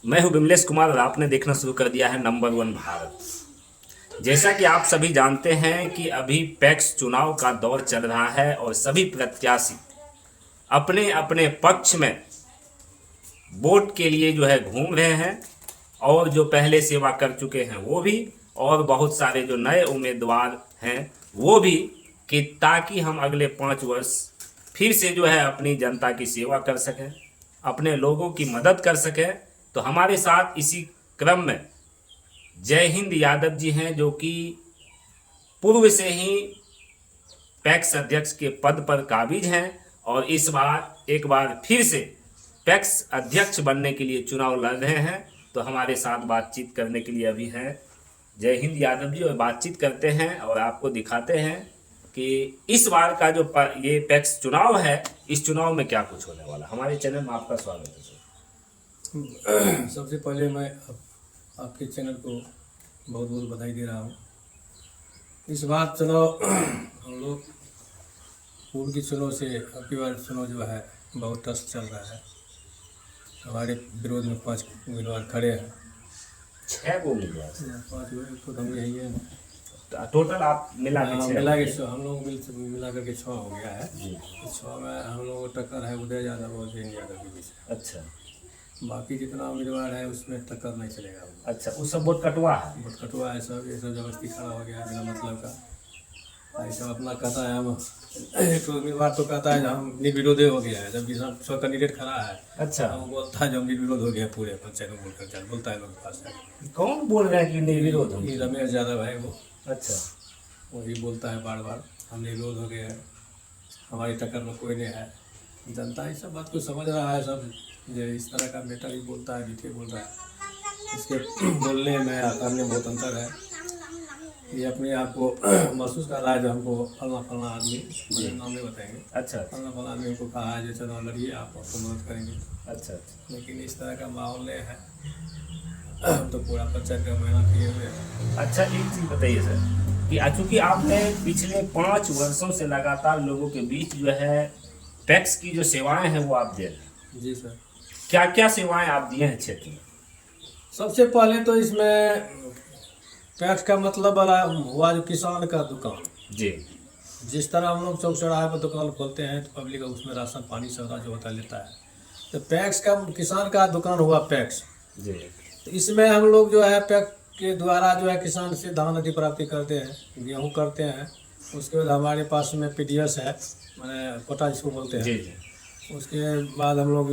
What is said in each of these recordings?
मैं हूं विमलेश कुमार और आपने देखना शुरू कर दिया है नंबर वन भारत। जैसा कि आप सभी जानते हैं कि अभी पैक्स चुनाव का दौर चल रहा है और सभी प्रत्याशी अपने अपने पक्ष में वोट के लिए घूम रहे हैं। और जो पहले सेवा कर चुके हैं वो भी, और बहुत सारे जो नए उम्मीदवार हैं वो भी, कि ताकि हम अगले 5 वर्ष फिर से अपनी जनता की सेवा कर सकें, अपने लोगों की मदद कर सकें। तो हमारे साथ इसी क्रम में जय हिंद यादव जी हैं, जो कि पूर्व से ही पैक्स अध्यक्ष के पद पर काबिज हैं और इस बार एक बार फिर से पैक्स अध्यक्ष बनने के लिए चुनाव लड़ रहे हैं। तो हमारे साथ बातचीत करने के लिए अभी हैं जय हिंद यादव जी, और बातचीत करते हैं और आपको दिखाते हैं कि इस बार का जो ये पैक्स चुनाव है, इस चुनाव में क्या कुछ होने वाला। हमारे चैनल में आपका स्वागत है सर। सबसे पहले मैं आपके चैनल को बहुत बहुत बधाई दे रहा हूँ। इस बार चुनाव हम लोग पूर्व के चुनाव से अब की बार चुनाव जो है बहुत टफ चल रहा है। हमारे विरोध में 5 उम्मीदवार खड़े हैं। 6 उम्मीदवार, 5 तो हम यही है टोटल आप मिला के 6 मिला के 6, हम लोग मिला करके 6 हो गया है जी। 6 में हम लोग को टक्कर है उदय यादव और जैन यादव के बीच। अच्छा बाकी जितना उम्मीदवार है उसमें टक्कर नहीं चलेगा। अच्छा, वो सब वोट कटवा है, वोट कटवा है सब, ये सब जबरदस्ती खड़ा हो गया है बिना मतलब का। ऐसा अपना कहता है, हम एक तो उम्मीदवार तो कहता है हम निर्विरोध हो गया है, जबकि सब 6 कैंडिडेट खड़ा है। अच्छा, हम बोलता है जब निर्विरोध हो गया पूरे पंचायत में बोलकर बोलता है लोग के पास है। कौन बोल रहे हैं कि निर्विरोध हो? ये रमेश यादव है वो, अच्छा, वही बोलता है बार बार हम निर्विरोध हो गए हैं, हमारी टक्कर में कोई नहीं है। जनता इस सब बात को समझ रहा है सब, जो इस तरह का बेटा भी बोलता है बीते बोल रहा है, इसके बोलने में करने में बहुत अंतर है। ये अपने आप को महसूस कर रहा है जो हमको फलना फलना आदमी, नाम नहीं बताएंगे, अच्छा, फलना फलना आदमी हमको कहा है जो चुनाव लड़िए आप आपको मदद करेंगे। अच्छा, अच्छा, लेकिन इस तरह का माहौल नहीं है। हम तो पूरा पंचायत का मेहनत किए हुए हैं। अच्छा। एक चीज़ बताइए सर कि चूंकि आपने पिछले 5 वर्षों से लगातार लोगों के बीच पैक्स की जो सेवाएं हैं वो आप दे रहे हैं। जी सर। क्या क्या क्या सेवाएं आप दिए हैं क्षेत्र में? सबसे पहले तो इसमें पैक्स का मतलब वाला हुआ जो किसान का दुकान। जी। जिस तरह हम लोग चौक चौराहे पर दुकान खोलते हैं तो पब्लिक उसमें राशन पानी सौदा जो होता लेता है, तो पैक्स का किसान का दुकान हुआ पैक्स। जी। तो इसमें हम लोग जो है पैक्स के द्वारा जो है किसान से धान आदि प्राप्ति करते हैं, गेहूँ करते हैं। उसके बाद हमारे पास में PDS है, मैंने कोटा जिसको बोलते हैं। जी जी। उसके बाद हम लोग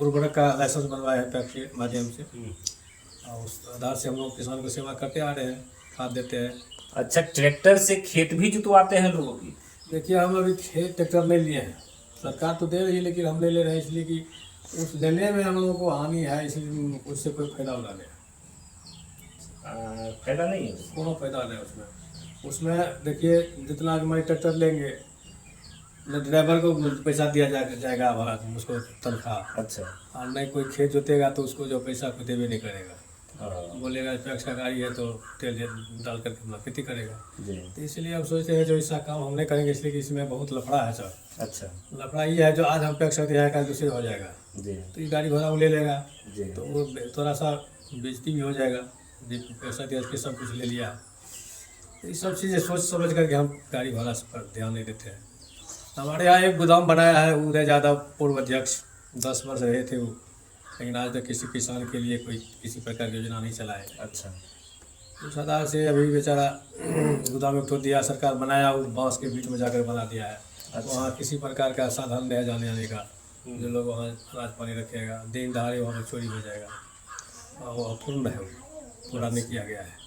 उर्वरक का लाइसेंस बनवाए हैं पैक्स के माध्यम से, और उस आधार से हम लोग किसान को सेवा करते आ रहे हैं, खाद देते हैं। अच्छा, ट्रैक्टर से खेत भी जुतवाते हैं लोगों की? देखिए हम अभी खेत ट्रैक्टर नहीं लिए हैं, सरकार तो दे रही है लेकिन हम ले ले रहे हैं इसलिए कि उस लेने में हम लोगों को हानि है, इसलिए उससे कोई फायदा उठा नहीं। फायदा नहीं है? कोनो फायदा नहीं उसमें देखिए जितना हमारे ट्रैक्टर लेंगे ड्राइवर को पैसा दिया जाएगा उसको तनख्वाह। अच्छा। और नहीं कोई खेत जोतेगा तो उसको जो पैसा को देवे नहीं करेगा, हाँ। बोलेगा पैक्स का गाड़ी है तो तेल डाल करके अपना खेती करेगा। जी। तो इसलिए हम सोचते हैं जो ऐसा काम हम नहीं करेंगे, इसलिए कि इसमें बहुत लफड़ा है सर। अच्छा। लफड़ा ये है जो आज हम पैक्स करते हैं कल दूसरे हो जाएगा। जी। तो ये गाड़ी घोड़ा वो ले लेगा। जी। तो वो थोड़ा सा बेइज्जती भी हो जाएगा, पैसा दिया के सब कुछ ले लिया। तो ये सब चीज़ें सोच समझ करके हम गाड़ी घोड़ा पर ध्यान नहीं देते हैं। हमारे यहाँ एक गोदाम बनाया है उदय यादव पूर्व अध्यक्ष, 10 वर्ष रहे थे वो, लेकिन आज तक किसी किसान के लिए कोई किसी प्रकार की योजना नहीं चलाए। अच्छा। उस आधार से अभी बेचारा गोदाम एक ठो दिया सरकार, बनाया वो बांस के बीच में जाकर बना दिया है। अच्छा। वहाँ किसी प्रकार का साधन नहीं जाने आने का, जो लोग वहाँ अनाज पानी रखेगा, दिन दहाड़े वहाँ पर चोरी हो जाएगा। और वो अपूर्ण है, वो पूरा नहीं किया गया है।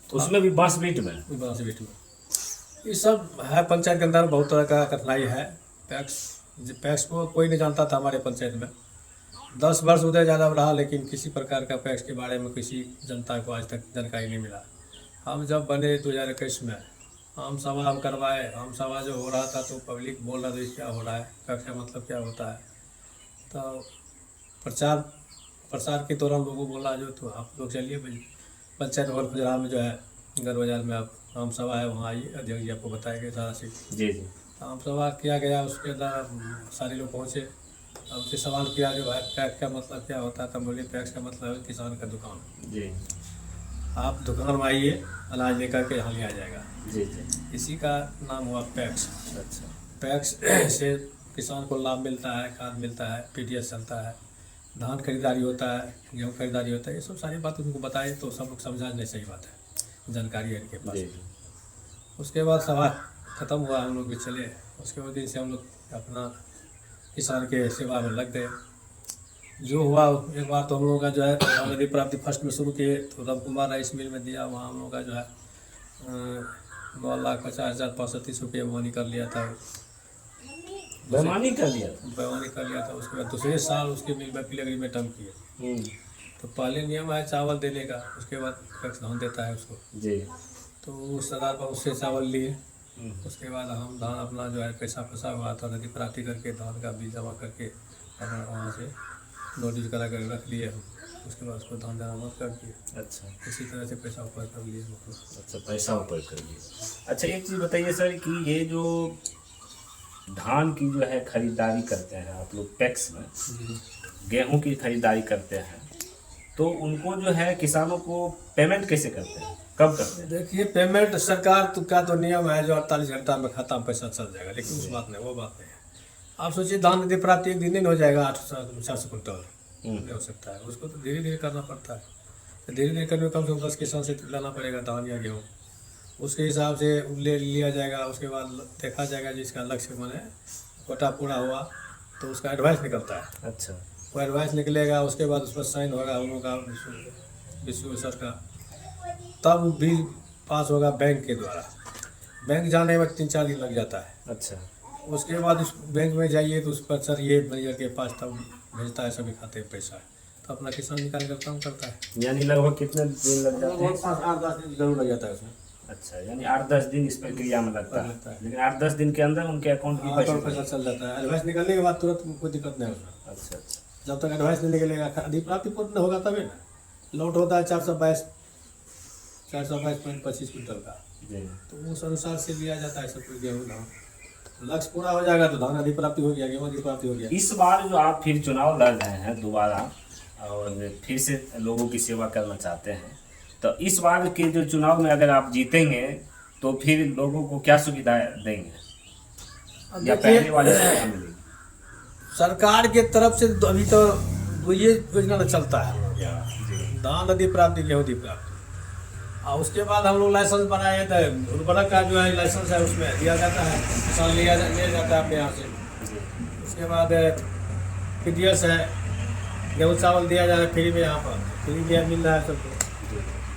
उसमें भी बांस बीट में? बांस बीट में ये सब है। पंचायत के अंदर बहुत तरह का कठिनाई है। पैक्स को कोई नहीं जानता था हमारे पंचायत में। 10 वर्ष उदय यादव रहा लेकिन किसी प्रकार का पैक्स के बारे में किसी जनता को आज तक जानकारी नहीं मिला। हम जब बने 2021 में आम सभा हम करवाए, आम सभा जो हो रहा था तो पब्लिक बोल रहा था क्या हो रहा है, पैक्स का मतलब क्या होता है। तो प्रचार के दौरान लोगों को बोला जो तो आप लोग चलिए पंचायत भवन खुजरा में जो है गढ़ बाजार में आप आम सभा है वहाँ आइए, अध्यक्ष जी आपको बताएंगे सारा चीज़। जी जी। आम सभा किया गया, उसके अंदर सारे लोग पहुँचे, अब उससे सवाल किया जो भाई पैक्स का मतलब क्या होता है, तब बोले पैक्स का मतलब है किसान का दुकान। जी आप दुकान में आइए, अनाज लेकर के यहाँ लिया जाएगा, जी जी। इसी का नाम हुआ पैक्स। अच्छा पैक्स से किसान को लाभ मिलता है, खाद मिलता है, पीडीएस चलता है, धान खरीदारी होता है, गेहूँ खरीदारी होता है, ये सब सारी बात उनको बताए तो सब लोग समझा नहीं, सही बात है, जानकारी है इनके पास। जी जी। उसके बाद सभा ख़त्म हुआ, हम लोग भी चले। उसके बाद दिन से हम लोग अपना किसान के सेवा में लग गए। जो हुआ एक बार तो हम लोगों का जो है नदी प्राप्ति फर्स्ट में शुरू किए तो राम कुमार राइस मिल में दिया, वहाँ हम लोगों का जो है 9,50,530 रुपये कर लिया था, बेईमानी कर लिया था। पैमानी कर लिया था। उसके बाद दूसरे साल उसके मिल में पिलगरी में टम किए। तो पहले नियम है चावल देने का, उसके बाद टैक्स धान देता है उसको। जी। तो उस आधार पर उससे चावल लिए। उसके बाद हम धान अपना जो है पैसा फंसा हुआ था, नदी प्राप्ति करके धान का बीज जमा करके अपना वहाँ से नोटिस करा कर रख लिए हम। उसके बाद उसको धान देना बंद कर दिए। अच्छा इसी तरह से पैसा ऊपर कर लिए। अच्छा, पैसा ऊपर कर दिया। अच्छा, एक चीज़ बताइए सर कि ये जो धान की जो है खरीदारी करते हैं आप लोग पैक्स में, गेहूं की खरीदारी करते हैं, तो उनको जो है किसानों को पेमेंट कैसे करते हैं, कब करते हैं? देखिए पेमेंट सरकार का तो नियम है जो 48 घंटा में खाता में पैसा चल जाएगा, लेकिन उस बात नहीं, वो बात नहीं है। आप सोचिए धान नदी प्राप्ति एक दिन नहीं हो जाएगा, 800 कुंटल नहीं हो सकता है, उसको तो धीरे धीरे करना पड़ता है। तो धीरे धीरे करने में कम से कम 10 किसान से लाना पड़ेगा धान या गेहूँ, उसके हिसाब से ले लिया जाएगा। उसके बाद देखा जाएगा जिसका लक्ष्य माने कोटा पूरा हुआ तो उसका एडवाइस निकलता है। अच्छा, वो एडवाइस निकलेगा, उसके बाद उस पर साइन होगा उन लोगों का, विश्व सर का, तब बिल पास होगा बैंक के द्वारा। बैंक जाने में 3-4 दिन लग जाता है। अच्छा, उसके बाद उस बैंक में जाइए तो उस पर सर ये मैनेजर के पास तब भेजता है सभी खाते में पैसा, तो अपना किसान निकाल कर काम करता है। यानी लगभग कितने दिन लग जाते हैं? 8-10 दिन जरूर लग जाता है उसमें। अच्छा, यानी 8-10 दिन इस प्रक्रिया में लगता है, लेकिन 8-10 दिन के अंदर उनके अकाउंट में पैसा चल जाता है। एडवाइस निकलने के बाद तुरंत कोई दिक्कत नहीं होगा। अच्छा अच्छा, जब तक एडवाइस नहीं निकलेगा अधिप्राप्ति पूर्ण होगा तभी ना। लॉट होता है 422.25 कुंटल का, जी। तो उस अनुसार से लिया जाता है सब कुछ गेहूँ धान। लक्ष्य पूरा हो जाएगा तो धान अधिप्राप्ति हो गया, गेहूँ अधिप्राप्ति हो गया। इस बार जो आप फिर चुनाव लड़ रहे हैं दोबारा और फिर से लोगों की सेवा करना चाहते हैं, तो इस बार के जो चुनाव में अगर आप जीतेंगे तो फिर लोगों को क्या सुविधा देंगे या पहले वाली सुविधा मिलेगी? सरकार के तरफ से अभी तो ये योजना चलता है हम लोग के यहाँ, धान अधिप्राप्ति गेहूँ अधिप्राप्ति। और उसके बाद हम लोग लाइसेंस बनाए थे, उर्वरक का जो है लाइसेंस है उसमें दिया जाता है, किसान लिया जाता है अपने यहाँ से। उसके बाद पीडीएस है, गेहूँ चावल दिया जा रहा है फ्री में, यहाँ पर फ्री में मिल रहा है सबको।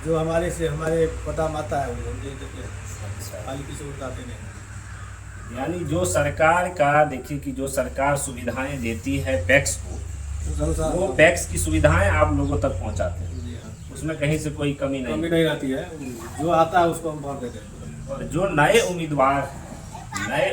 जो हमारे से हमारे पता माता है वो दे देते हैं, खाली किसी को बताते नहीं। यानी जो सरकार का, देखिए कि जो सरकार सुविधाएं देती है पैक्स को, वो पैक्स की सुविधाएं आप लोगों तक पहुंचाते हैं, उसमें कहीं से कोई कमी नहीं रहती है। जो आता है उसको हम भर देते हैं। और जो नए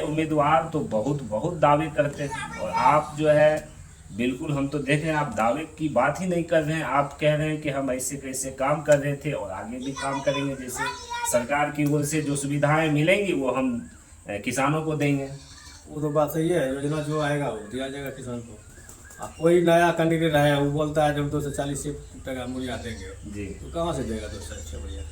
उम्मीदवार तो बहुत बहुत दावे करते हैं, और आप जो है बिल्कुल, हम तो देख रहे हैं आप दावे की बात ही नहीं कर रहे हैं। आप कह रहे हैं कि हम ऐसे कैसे काम कर रहे थे और आगे भी काम करेंगे, जैसे सरकार की ओर से जो सुविधाएं मिलेंगी वो हम किसानों को देंगे। वो तो बात सही है, योजना जो आएगा वो दिया जाएगा किसान को। कोई नया कैंडिडेट है वो बोलता है जब 240 टका मूल्य देंगे जी, तो कहाँ से देगा 240 मूल्य?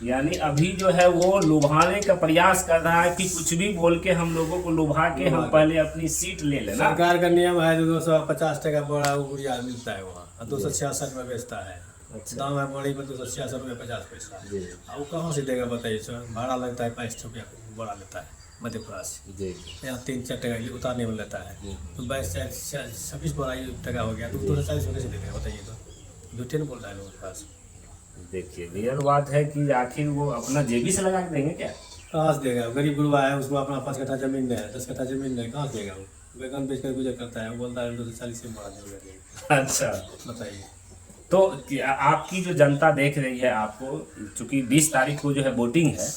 यानी अभी जो है वो लुभाने का प्रयास कर रहा है कि कुछ भी बोल के हम लोगों को लुभा के हम पहले अपनी सीट ले लेना। सरकार का नियम है जो 250 टका बोरा यूरिया मिलता है वहाँ, 266 में बेचता है। अच्छा। दाम है बोरी पर 266 रुपये 50 पैसा। वो कहाँ से देगा बताइए सर? भाड़ा लगता है 22 रुपया बोरा लेता है मध्यप्रदेश से, यहाँ 3-4 टका उतारने में लेता है, तो 22-26 बोरा टका हो गया, तो 240 रुपये से देगा बताइए? तो झूठे नहीं बोल रहा है लोगों के पास। देखिए रियल बात है कि आखिर वो अपना जेबी से लगा के देंगे क्या? कहाँ से देगा? गरीब गुरुआ है, उसको अपना 5 कट्ठा जमीन है, 10 कट्ठा जमीन है, कहाँ से देगा? वो बैगन बेच कर गुजर करता है, वो बोलता है 240 से बोरा देगा। अच्छा, बताइए। तो आपकी जो जनता देख रही है आपको, चूंकि 20 तारीख को जो है वोटिंग है,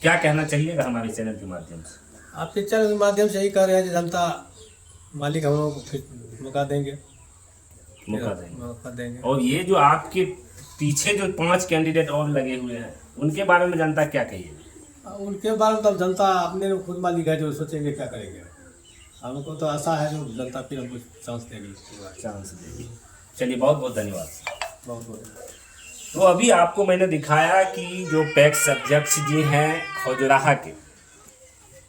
क्या कहना चाहिएगा हमारे चैनल के माध्यम से? आपके चैनल के माध्यम से यही कह रहे हैं कि जनता मालिक हम लोगों को फिर मौका देंगे। और ये जो आपके पीछे जो 5 कैंडिडेट और लगे हुए हैं उनके बारे में जनता क्या कहिए? उनके बारे में तब जनता अपने खुद मालिक है, जो सोचेंगे क्या करेंगे। हमको तो आशा है जो जनता फिर हमको चांस देगी। चांस देगी। चलिए बहुत बहुत धन्यवाद। बहुत बहुत तो अभी आपको मैंने दिखाया कि जो पैक्स अध्यक्ष जी हैं खजुराहा के,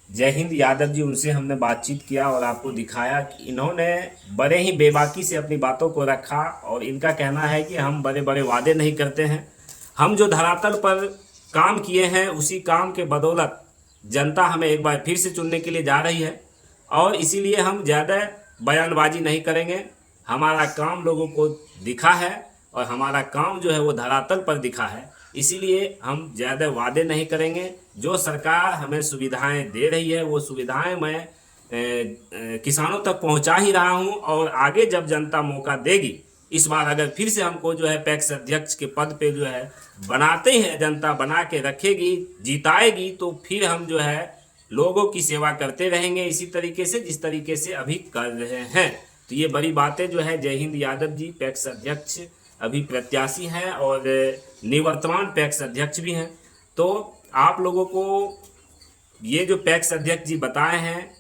जय हिंद यादव जी, उनसे हमने बातचीत किया और आपको दिखाया कि इन्होंने बड़े ही बेबाकी से अपनी बातों को रखा और इनका कहना है कि हम बड़े बड़े वादे नहीं करते हैं, हम जो धरातल पर काम किए हैं उसी काम के बदौलत जनता हमें एक बार फिर से चुनने के लिए जा रही है और इसीलिए हम ज़्यादा बयानबाजी नहीं करेंगे। हमारा काम लोगों को दिखा है और हमारा काम जो है वो धरातल पर दिखा है, इसीलिए हम ज़्यादा वादे नहीं करेंगे। जो सरकार हमें सुविधाएं दे रही है वो सुविधाएं मैं किसानों तक पहुंचा ही रहा हूं और आगे जब जनता मौका देगी, इस बार अगर फिर से हमको जो है पैक्स अध्यक्ष के पद पे जो है बनाते हैं, जनता बना के रखेगी, जिताएगी, तो फिर हम जो है लोगों की सेवा करते रहेंगे इसी तरीके से जिस तरीके से अभी कर रहे हैं। तो ये बड़ी बातें जो है जय हिंद यादव जी पैक्स अध्यक्ष अभी प्रत्याशी हैं और निवर्तमान पैक्स अध्यक्ष भी हैं। तो आप लोगों को ये जो पैक्स अध्यक्ष जी बताए हैं,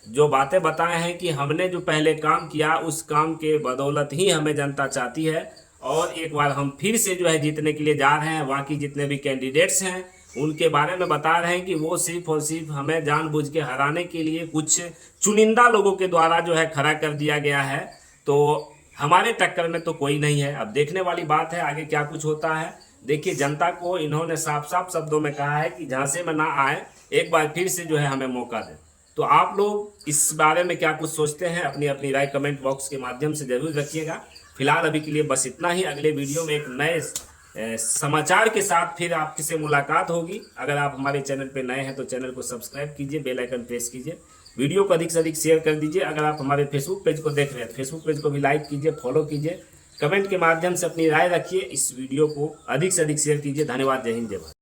जो बातें बताए हैं कि हमने जो पहले काम किया उस काम के बदौलत ही हमें जनता चाहती है और एक बार हम फिर से जो है जीतने के लिए जा रहे हैं। बाकी जितने भी कैंडिडेट्स हैं उनके बारे में बता रहे हैं कि वो सिर्फ और सिर्फ हमें जानबूझ के हराने के लिए कुछ चुनिंदा लोगों के द्वारा जो है खड़ा कर दिया गया है। तो हमारे टक्कर में तो कोई नहीं है। अब देखने वाली बात है आगे क्या कुछ होता है। देखिए, जनता को इन्होंने साफ साफ शब्दों में कहा है कि झांसे में ना आए, एक बार फिर से जो है हमें मौका दें। तो आप लोग इस बारे में क्या कुछ सोचते हैं, अपनी अपनी राय कमेंट बॉक्स के माध्यम से जरूर रखिएगा। फिलहाल अभी के लिए बस इतना ही। अगले वीडियो में एक नए समाचार के साथ फिर आपसे से मुलाकात होगी। अगर आप हमारे चैनल पे नए हैं तो चैनल को सब्सक्राइब कीजिए, बेल आइकन प्रेस कीजिए, वीडियो को अधिक से अधिक शेयर कर दीजिए। अगर आप हमारे फेसबुक पेज को देख रहे हैं तो फेसबुक पेज को भी लाइक कीजिए, फॉलो कीजिए, कमेंट के माध्यम से अपनी राय रखिए। इस वीडियो को अधिक से अधिक शेयर कीजिए। धन्यवाद। जय हिंद, जय भारत।